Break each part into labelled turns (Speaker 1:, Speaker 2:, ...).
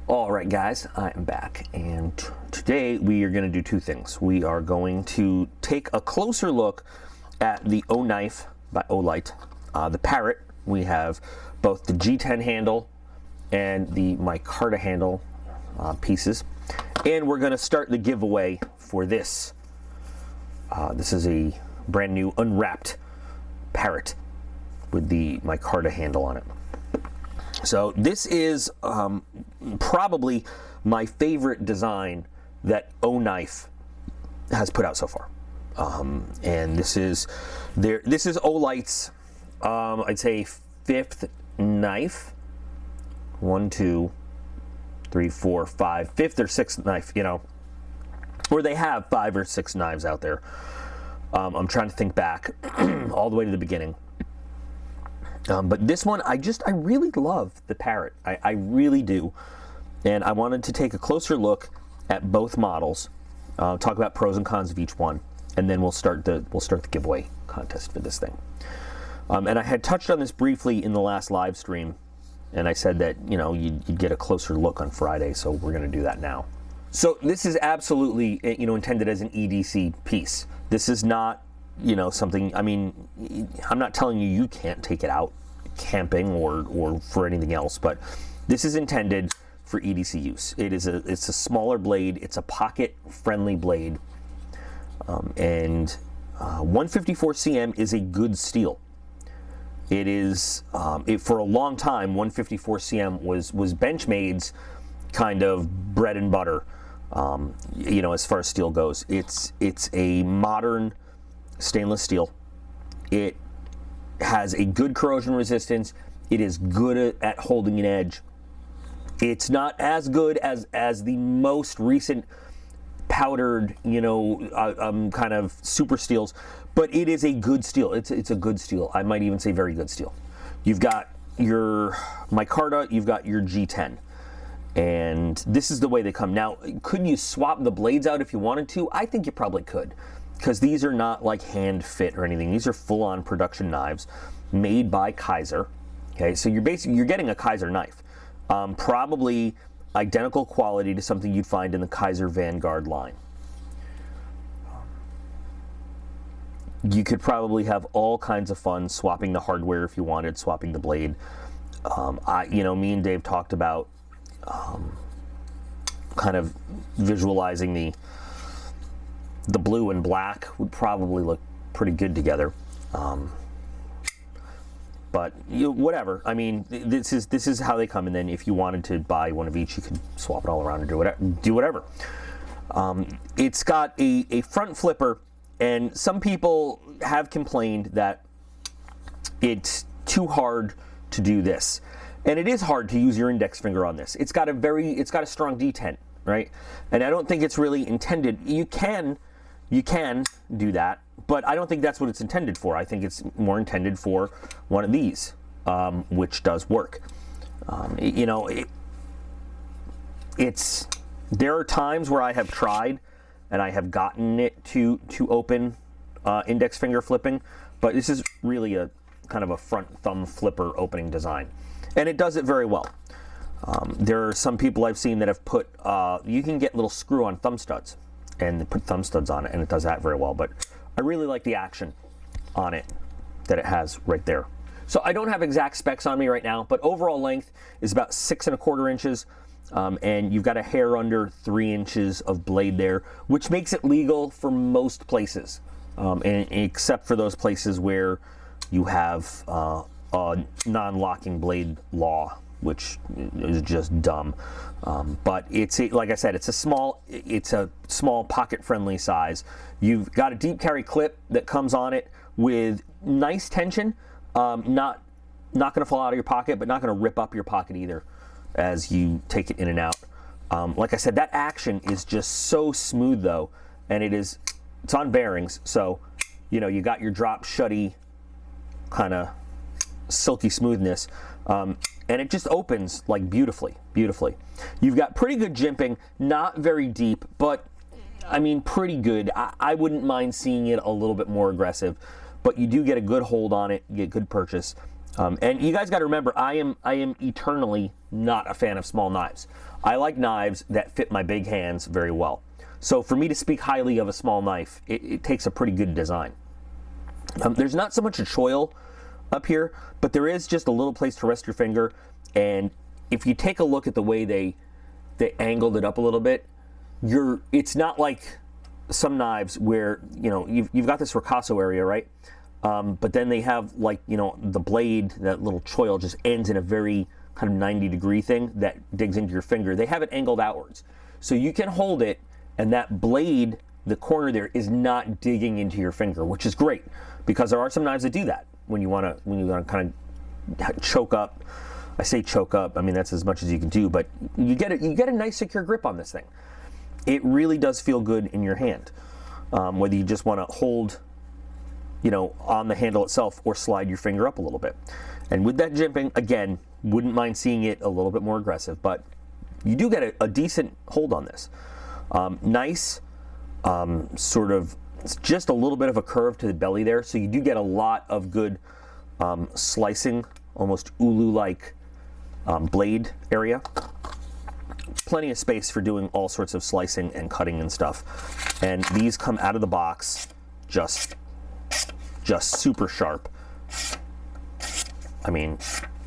Speaker 1: All right, guys, I am back, and today we are going to do two things. We are going to take a closer look at the Oknife by Olight, the Parrot. We have both the G10 handle and the Micarta handle pieces, and we're going to start the giveaway for this. This is a brand new unwrapped Parrot with the Micarta handle on it. So this is probably my favorite design that Oknife has put out so far, and this is Olight's I'd say fifth knife. 1, 2, 3, 4, 5, fifth or sixth knife, you know, or they have 5 or 6 knives out there. I'm trying to think back all the way to the beginning. But this one, I really love the Parrot. I really do. And I wanted to take a closer look at both models, talk about pros and cons of each one, and then we'll start the giveaway contest for this thing. And I had touched on this briefly in the last live stream, and I said that, you know, you'd get a closer look on Friday, so we're going to do that now. So this is absolutely, you know, intended as an EDC piece. This is not, you know, something, I mean, I'm not telling you can't take it out camping or for anything else, but this is intended for EDC use. It's a smaller blade, it's a pocket friendly blade, and 154 cm is a good steel. It is, for a long time, 154 cm was Benchmade's kind of bread and butter, you know, as far as steel goes. It's a modern stainless steel. It has a good corrosion resistance. It is good at holding an edge. It's not as good as the most recent powdered, you know, kind of super steels, but it is a good steel. It's a good steel. I might even say very good steel. You've got your Micarta, you've got your G10, and this is the way they come. Now, could you swap the blades out if you wanted to? I think you probably could, because these are not like hand fit or anything. These are full-on production knives made by Kaiser. Okay, so you're getting a Kaiser knife, probably identical quality to something you'd find in the Kaiser Vanguard line. You could probably have all kinds of fun swapping the hardware if you wanted, swapping the blade. You know, me and Dave talked about kind of visualizing the blue and black would probably look pretty good together. But whatever. I mean, this is how they come. And then if you wanted to buy one of each, you could swap it all around and do whatever. It's got a front flipper, and some people have complained that it's too hard to do this. And it is hard to use your index finger on this. It's got a strong detent, right? And I don't think it's really intended. You can do that, but I don't think that's what it's intended for. I think it's more intended for one of these, which does work. You know, there are times where I have tried and I have gotten it to open index finger flipping, but this is really a kind of a front thumb flipper opening design, and it does it very well. There are some people I've seen that have put, you can get little screw-on thumb studs and put thumb studs on it, and it does that very well. But I really like the action on it that it has right there. So I don't have exact specs on me right now, but overall length is about 6 1/4 inches, and you've got a hair under 3 inches of blade there, which makes it legal for most places, and except for those places where you have a non-locking blade law, which is just dumb. But like I said, it's a small pocket-friendly size. You've got a deep carry clip that comes on it with nice tension. Not going to fall out of your pocket, but not going to rip up your pocket either as you take it in and out. Like I said, that action is just so smooth though, and it's on bearings, so you know you got your drop shutty kind of silky smoothness. And it just opens like beautifully. You've got pretty good jimping, not very deep, but I mean pretty good. I wouldn't mind seeing it a little bit more aggressive, but you do get a good hold on it, you get good purchase. And you guys got to remember, I am eternally not a fan of small knives. I like knives that fit my big hands very well. So for me to speak highly of a small knife, it takes a pretty good design. There's not so much a choil up here, but there is just a little place to rest your finger. And if you take a look at the way they angled it up a little bit, it's not like some knives where, you know, you've got this ricasso area, right? But then they have, like, you know, the blade, that little choil just ends in a very kind of 90-degree thing that digs into your finger. They have it angled outwards. So you can hold it, and that blade, the corner there, is not digging into your finger, which is great, because there are some knives that do that when you want to kind of choke up. I say choke up, I mean, that's as much as you can do, but you get a nice secure grip on this thing. It really does feel good in your hand, whether you just want to hold, you know, on the handle itself or slide your finger up a little bit. And with that jimping, again, wouldn't mind seeing it a little bit more aggressive, but you do get a decent hold on this. Nice, sort of just a little bit of a curve to the belly there, so you do get a lot of good slicing, almost ulu-like blade area. Plenty of space for doing all sorts of slicing and cutting and stuff. And these come out of the box just super sharp. I mean,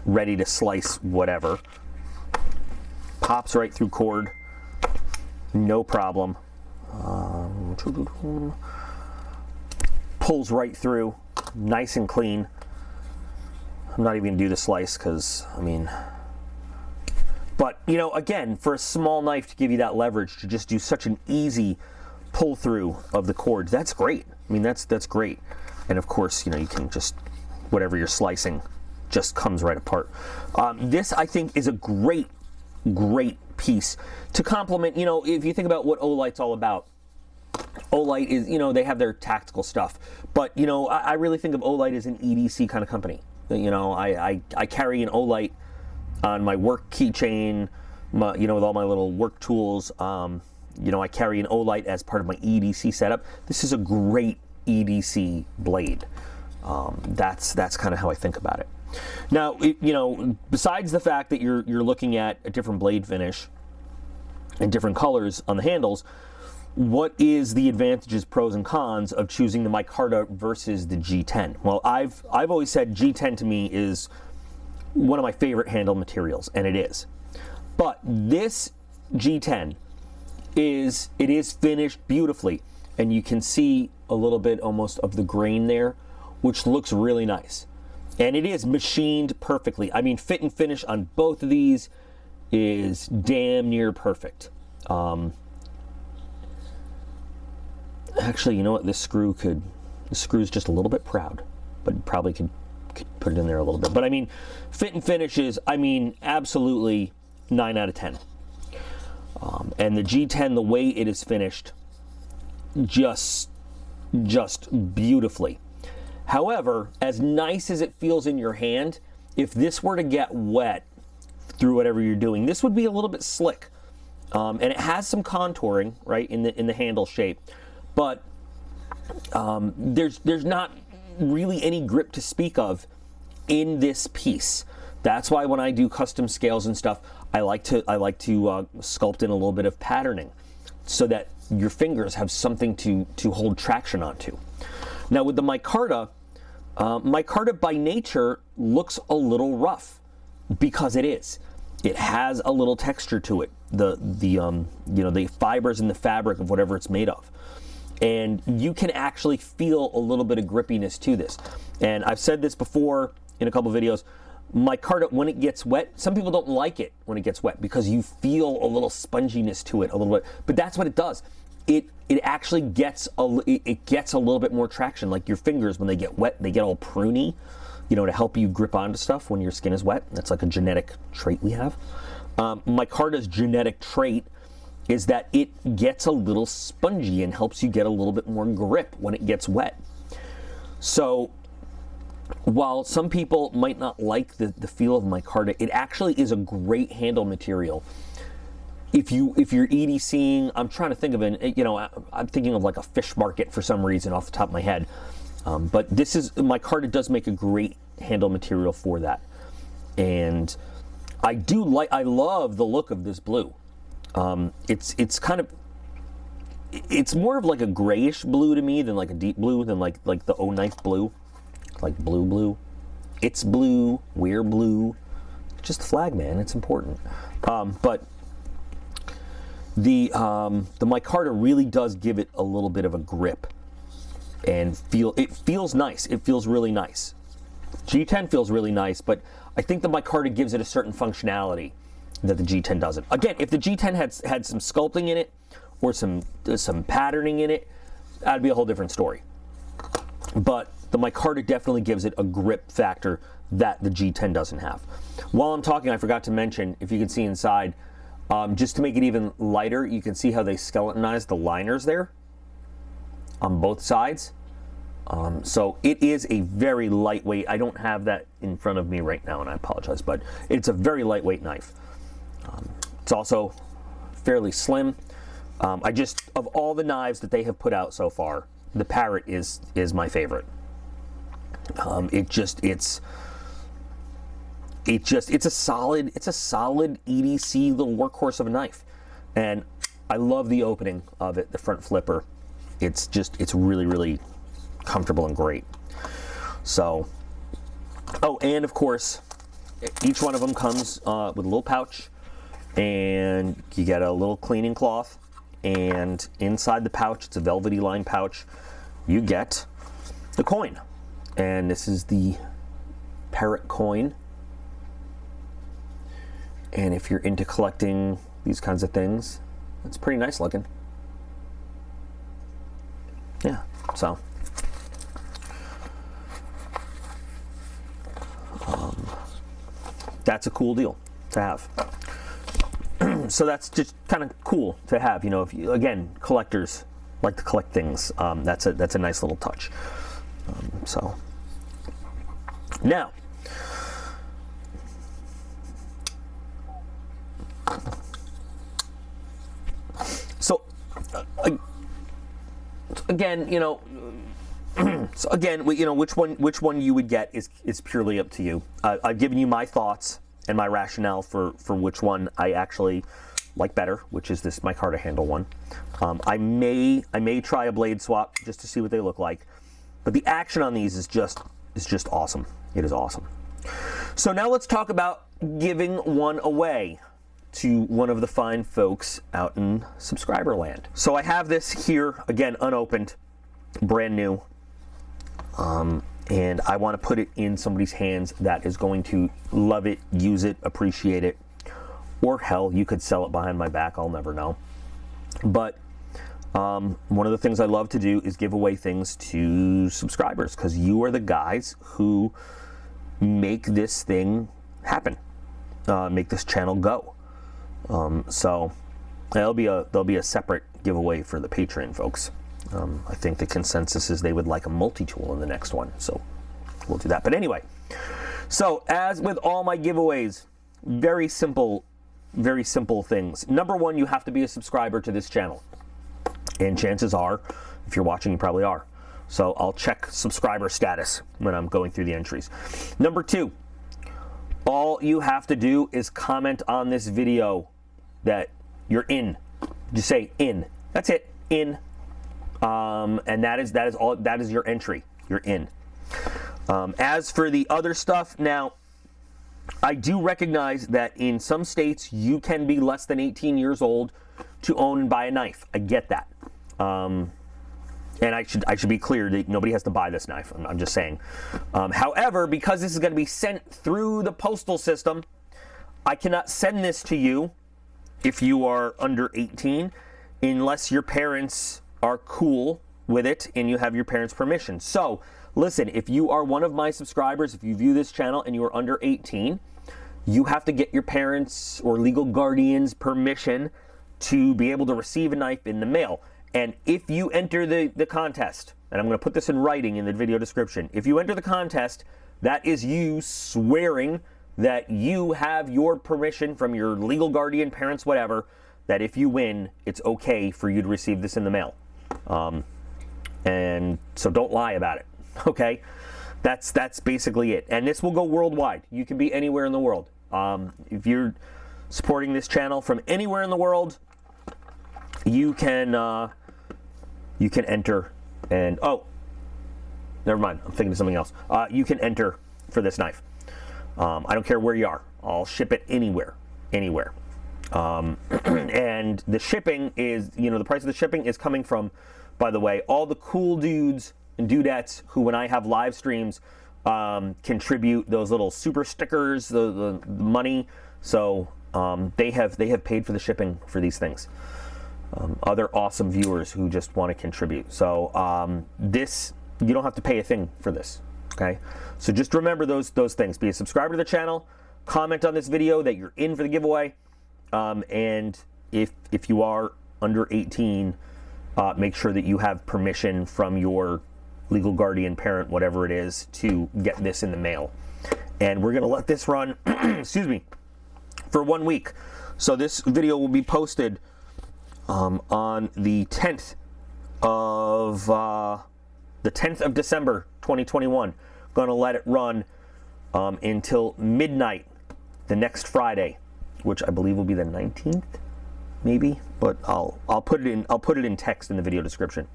Speaker 1: ready to slice whatever. Pops right through cord, no problem. Pulls right through, nice and clean. I'm not even gonna do the slice because, I mean, but, you know, again, for a small knife to give you that leverage to just do such an easy pull through of the cord, that's great. I mean, that's great. And of course, you know, you can just, whatever you're slicing just comes right apart. This, I think, is a great piece to complement, you know, if you think about what Olight's all about. Olight is, you know, they have their tactical stuff, but, you know, I really think of Olight as an EDC kind of company. You know, I carry an Olight on my work keychain, you know, with all my little work tools. You know, I carry an Olight as part of my EDC setup. This is a great EDC blade. That's kind of how I think about it. Now, you know, besides the fact that you're looking at a different blade finish and different colors on the handles, what is the advantages, pros and cons of choosing the Micarta versus the G10? Well, I've always said G10 to me is one of my favorite handle materials, and it is. But this G10 is finished beautifully, and you can see a little bit almost of the grain there, which looks really nice. And it is machined perfectly. I mean, fit and finish on both of these is damn near perfect. Actually, you know what? This screw's just a little bit proud, but probably could put it in there a little bit. But I mean, fit and finish is, I mean, absolutely 9 out of 10. And the G10, the way it is finished, just beautifully. However, as nice as it feels in your hand, if this were to get wet through whatever you're doing, this would be a little bit slick. And it has some contouring, right, in the handle shape, but there's not really any grip to speak of in this piece. That's why when I do custom scales and stuff, I like to sculpt in a little bit of patterning so that your fingers have something to hold traction onto. Now with the Micarta, Micarta by nature looks a little rough because it is. It has a little texture to it. You know, the fibers in the fabric of whatever it's made of. And you can actually feel a little bit of grippiness to this. And I've said this before in a couple videos, Micarta, when it gets wet, some people don't like it when it gets wet because you feel a little sponginess to it a little bit, but that's what it does. It actually gets a little bit more traction. Like your fingers, when they get wet, they get all pruny, you know, to help you grip onto stuff when your skin is wet. That's like a genetic trait we have. Micarta's genetic trait is that it gets a little spongy and helps you get a little bit more grip when it gets wet. So while some people might not like the feel of Micarta, it actually is a great handle material. If you're EDCing, I'm trying to think of I'm thinking of like a fish market for some reason off the top of my head. But Micarta does make a great handle material for that. And I love the look of this blue. It's kind of, it's more of like a grayish blue to me than like a deep blue, than like the Oknife blue, like blue. It's blue, we're blue. Just the flag, man. It's important. But the Micarta really does give it a little bit of a grip, and it feels nice. It feels really nice. G10 feels really nice, but I think the Micarta gives it a certain functionality that the G10 doesn't. Again, if the G10 had some sculpting in it or some patterning in it, that'd be a whole different story. But the Micarta definitely gives it a grip factor that the G10 doesn't have. While I'm talking, I forgot to mention, if you can see inside, just to make it even lighter, you can see how they skeletonized the liners there on both sides. So it is a very lightweight. I don't have that in front of me right now, and I apologize, but it's a very lightweight knife. It's also fairly slim. Of all the knives that they have put out so far, the Parrot is my favorite. It's a solid EDC little workhorse of a knife, and I love the opening of it, the front flipper. It's really comfortable and great. So, oh, and of course, each one of them comes with a little pouch, and you get a little cleaning cloth, and inside the pouch, it's a velvety lined pouch, you get the coin. And this is the Parrot coin. And if you're into collecting these kinds of things, it's pretty nice looking. Yeah, so that's a cool deal to have. So that's just kind of cool to have, you know. If you, again, collectors like to collect things, that's a nice little touch. So now, again, you know, which one you would get is purely up to you. I've given you my thoughts and my rationale for which one I actually like better, which is this Micarta handle one. I may try a blade swap just to see what they look like, but the action on these is just awesome. It is awesome. So now let's talk about giving one away to one of the fine folks out in subscriber land. So I have this here, again, unopened, brand new, and I want to put it in somebody's hands that is going to love it, use it, appreciate it, or hell, you could sell it behind my back, I'll never know. But one of the things I love to do is give away things to subscribers, because you are the guys who make this thing happen, make this channel go. So there'll be a separate giveaway for the Patreon folks. I think the consensus is they would like a multi-tool in the next one, so we'll do that. But anyway, so as with all my giveaways, very simple things. Number one, you have to be a subscriber to this channel, and chances are, if you're watching, you probably are. So I'll check subscriber status when I'm going through the entries. Number two, all you have to do is comment on this video that you're in. Just say in. That's it. In. And that is your entry. You're in. As for the other stuff, now I do recognize that in some states you can be less than 18 years old to own and buy a knife. I get that. And I should be clear that nobody has to buy this knife. I'm just saying. However, because this is going to be sent through the postal system, I cannot send this to you if you are under 18 unless your parents are cool with it and you have your parents' permission. So, listen, if you are one of my subscribers, if you view this channel and you are under 18, you have to get your parents' or legal guardians' permission to be able to receive a knife in the mail. And if you enter the contest, and I'm going to put this in writing in the video description, if you enter the contest, that is you swearing that you have your permission from your legal guardian, parents, whatever, that if you win, it's okay for you to receive this in the mail. And so don't lie about it, okay? That's basically it. And this will go worldwide. You can be anywhere in the world. If you're supporting this channel from anywhere in the world, you can enter and, oh, never mind, I'm thinking of something else. You can enter for this knife. I don't care where you are. I'll ship it anywhere. And the shipping is, the price of the shipping is coming from, by the way, all the cool dudes and dudettes who, when I have live streams, contribute those little super stickers, the money. So they have paid for the shipping for these things. Other awesome viewers who just want to contribute. So you don't have to pay a thing for this. Okay, so just remember those things. Be a subscriber to the channel. Comment on this video that you're in for the giveaway. And if you are under 18, make sure that you have permission from your legal guardian, parent, whatever it is, to get this in the mail. And we're gonna let this run, excuse me, for 1 week. So this video will be posted on the 10th of December 2021. Gonna let it run until midnight the next Friday, which I believe will be the 19th, maybe. But I'll put it in text in the video description.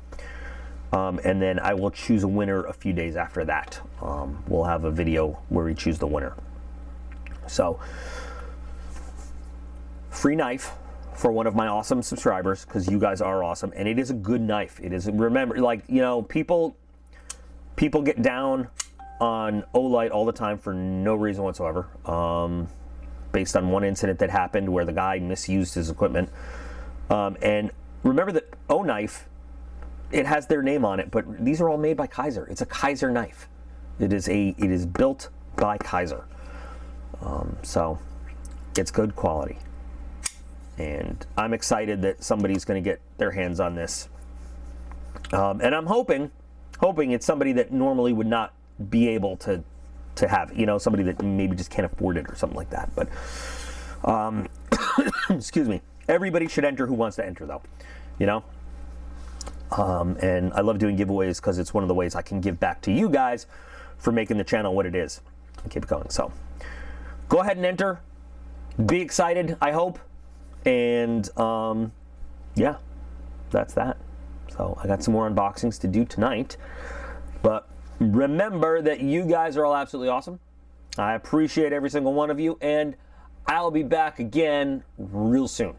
Speaker 1: And then I will choose a winner a few days after that. We'll have a video where we choose the winner. So, free knife for one of my awesome subscribers, because you guys are awesome, and it is a good knife. It is, remember, like, people get down on Olight all the time for no reason whatsoever, based on one incident that happened where the guy misused his equipment. And remember that Oknife, it has their name on it, but these are all made by Kaiser. It's a Kaiser knife. It is built by Kaiser. So it's good quality. And I'm excited that somebody's going to get their hands on this. And I'm hoping it's somebody that normally would not be able to have, somebody that maybe just can't afford it or something like that. But excuse me, everybody should enter who wants to enter, though, and I love doing giveaways because it's one of the ways I can give back to you guys for making the channel what it is and keep it going. So go ahead and enter, be excited, I hope. And yeah, that's that. So I got some more unboxings to do tonight, but remember that you guys are all absolutely awesome. I appreciate every single one of you, and I'll be back again real soon.